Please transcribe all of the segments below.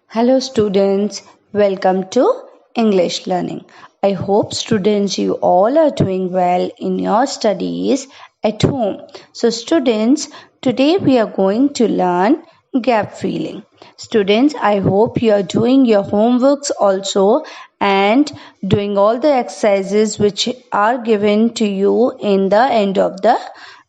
Hello students, welcome to English learning. I hope students you all are doing well in your studies at home. So students, today we are going to learn gap filling. Students, I hope you are doing your homeworks also and doing all the exercises which are given to you in the end of the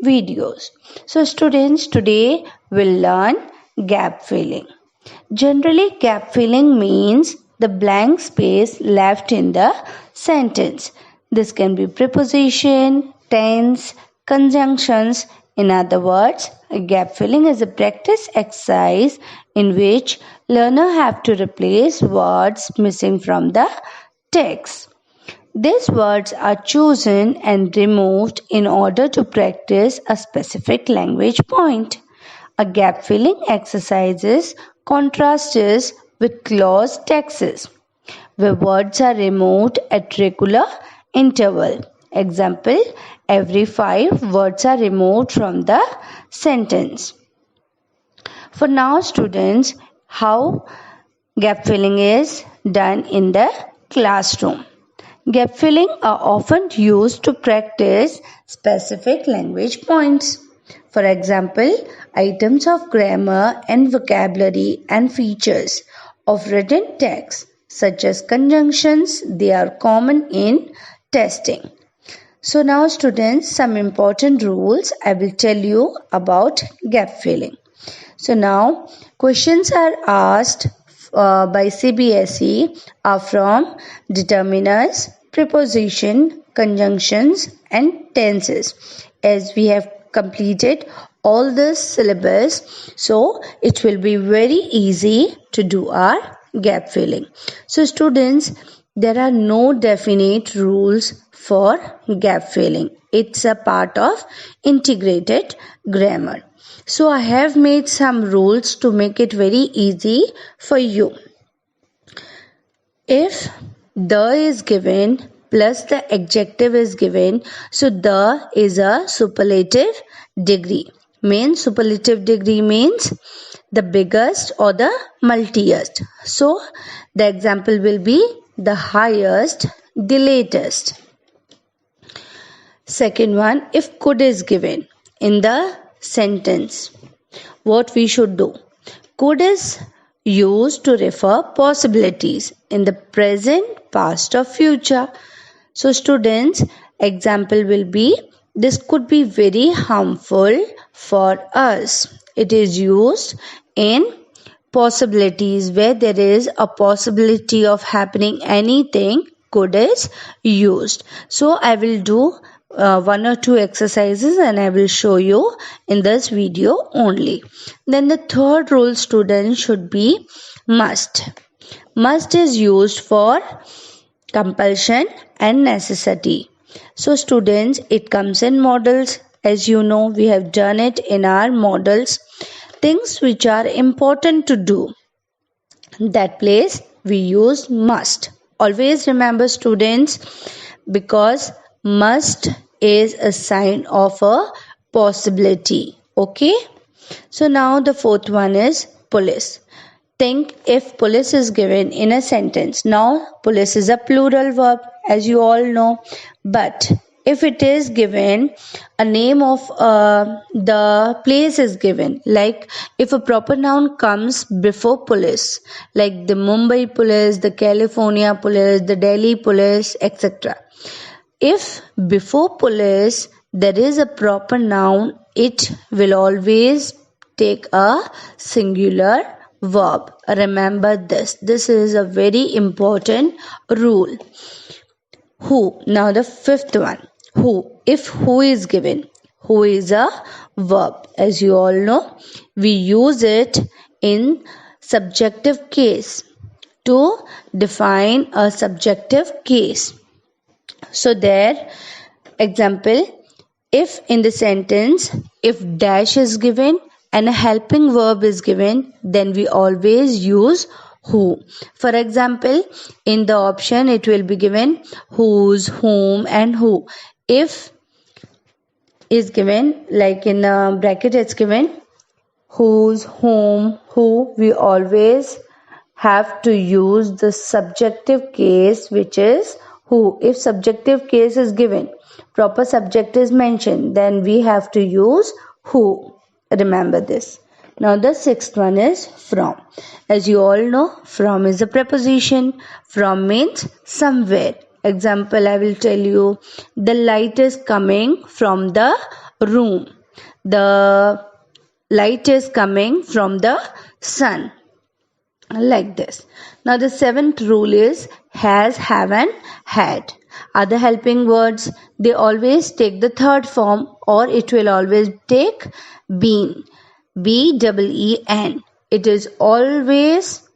videos. So students, today we'll learn gap filling. Generally, gap filling means the blank space left in the sentence. This can be preposition, tense, conjunctions. In other words, a gap filling is a practice exercise in which learner have to replace words missing from the text. These words are chosen and removed in order to practice a specific language point. A gap filling exercises contrasts with clause texts, where words are removed at regular interval. Example, every 5 words are removed from the sentence. For now, students, how gap filling is done in the classroom. Gap filling are often used to practice specific language points. For example, items of grammar and vocabulary and features of written text such as conjunctions, they are common in testing. So now students, some important rules I will tell you about gap filling. So now questions are asked by CBSE are from determiners, preposition, conjunctions and tenses. As we have completed all this syllabus, so it will be very easy to do our gap filling. So students, there are no definite rules for gap filling. It's a part of integrated grammar. So I have made some rules to make it very easy for you. If the is given plus the adjective is given, so the is a superlative degree. Means superlative degree means the biggest or the multiest. So the example will be the highest, the latest. Second one, if could is given in the sentence, what we should do? Could is used to refer possibilities in the present, past or future. So students, example will be, this could be very harmful for us. It is used in possibilities where there is a possibility of happening anything, could is used. So I will do one or two exercises and I will show you in this video only. Then the third rule, students, should be must. Must is used for compulsion and necessity. So students, it comes in models. As you know, we have done it in our models. Things which are important to do. That place we use must. Always remember students, because must is a sign of a possibility. Okay. So now the fourth one is police. Think if police is given in a sentence. Now police is a plural verb, as you all know. But if it is given, a name of the place is given, like if a proper noun comes before police, like the Mumbai police, the California police, the Delhi police, etc. If before police there is a proper noun, it will always take a singular verb. Remember this. This is a very important rule. Who. Now the fifth one. Who. If who is given. Who is a verb. As you all know, we use it in subjective case to define a subjective case. So there, example, if in the sentence, if dash is given and a helping verb is given, then we always use who. For example, in the option it will be given whose, whom and who. If is given, like in the bracket it's given whose, whom, who, we always have to use the subjective case, which is who. If subjective case is given, proper subject is mentioned, then we have to use who. Remember this. Now the sixth one is from. As you all know, from is a preposition. From means somewhere. Example, I will tell you, the light is coming from the room. The light is coming from the sun. Like this. Now the seventh rule is has, have and had. Other helping words, they always take the third form, or it will always take been. B-E-E-N. It is always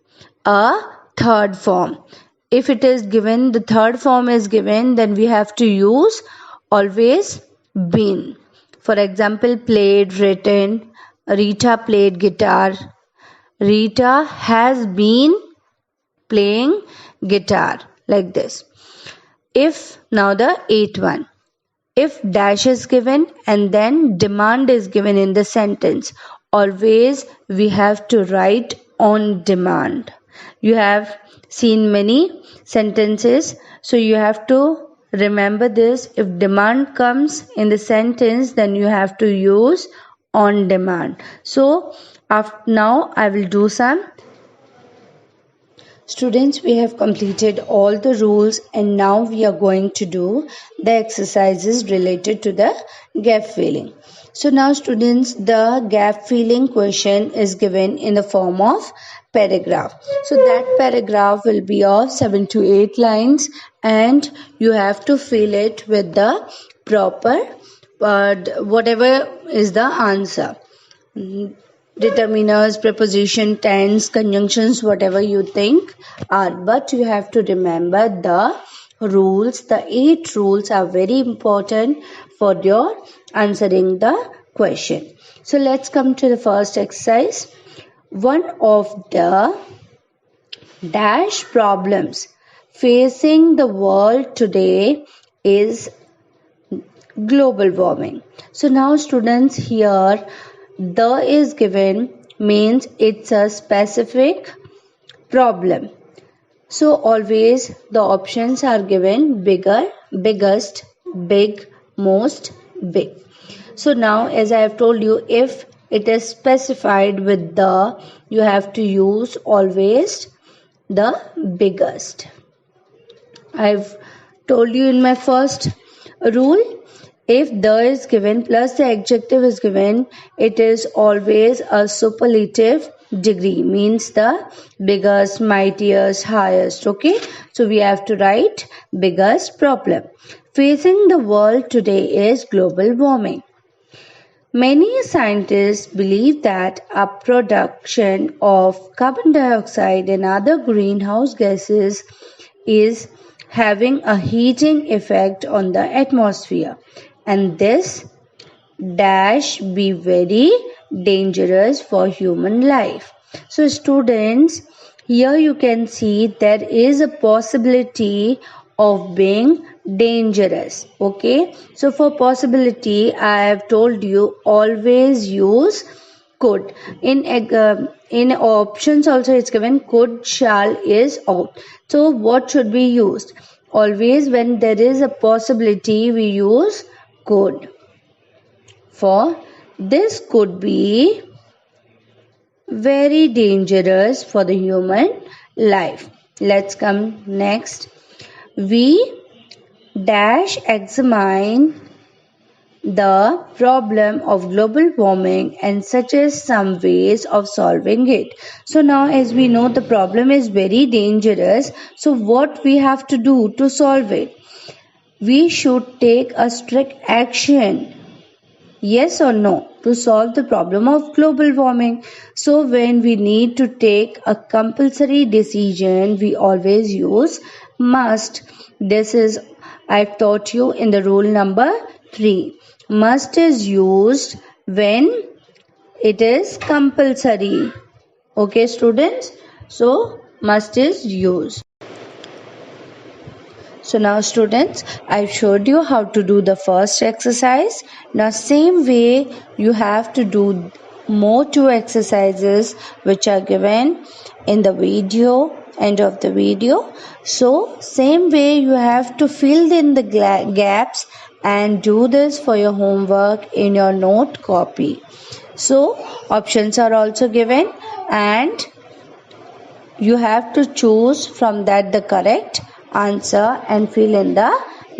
a third form. If it is given, the third form is given, then we have to use always been. For example, played, written. Rita played guitar. Rita has been playing guitar. Like this. If, now the eighth one. If dash is given and then demand is given in the sentence, always we have to write on demand. You have seen many sentences, so you have to remember this. If demand comes in the sentence, then you have to use on demand. So now I will do some. Students, we have completed all the rules and now we are going to do the exercises related to the gap filling. So now students, the gap filling question is given in the form of paragraph. So that paragraph will be of 7 to 8 lines and you have to fill it with the proper whatever is the answer. Determiners, preposition, tense, conjunctions, whatever you think are. But you have to remember the rules. The 8 rules are very important for your answering the question. So let's come to the first exercise. One of the dash problems facing the world today is global warming. So now students, here the is given means it's a specific problem. So always the options are given: bigger, biggest, big, most, big. So now, as I have told you, if it is specified with the, you have to use always the biggest. I've told you in my first rule, if the is given plus the adjective is given, it is always a superlative degree, means the biggest, mightiest, highest. Okay, so we have to write biggest problem facing the world today is global warming. Many scientists believe that a production of carbon dioxide and other greenhouse gases is having a heating effect on the atmosphere, and this dash be very dangerous for human life. So students, here you can see there is a possibility of being dangerous. Okay, so for possibility I have told you always use could. In options also it's given could, shall, is, ought. So what should be used? Always when there is a possibility we use could. For this could be very dangerous for the human life. Let's come next. We dash examine the problem of global warming and suggest some ways of solving it. So now as we know the problem is very dangerous, so what we have to do to solve it? We should take a strict action, yes or no, to solve the problem of global warming. So when we need to take a compulsory decision, we always use must. This is I've taught you in the rule number 3. Must is used when it is compulsory. Okay students, so must is used. So now students, I've showed you how to do the first exercise. Now same way you have to do more two exercises which are given in the end of the video. So same way you have to fill in the gaps and do this for your homework in your note copy. So options are also given and you have to choose from that the correct answer and fill in the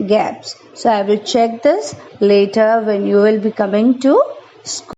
gaps. So I will check this later when you will be coming to school.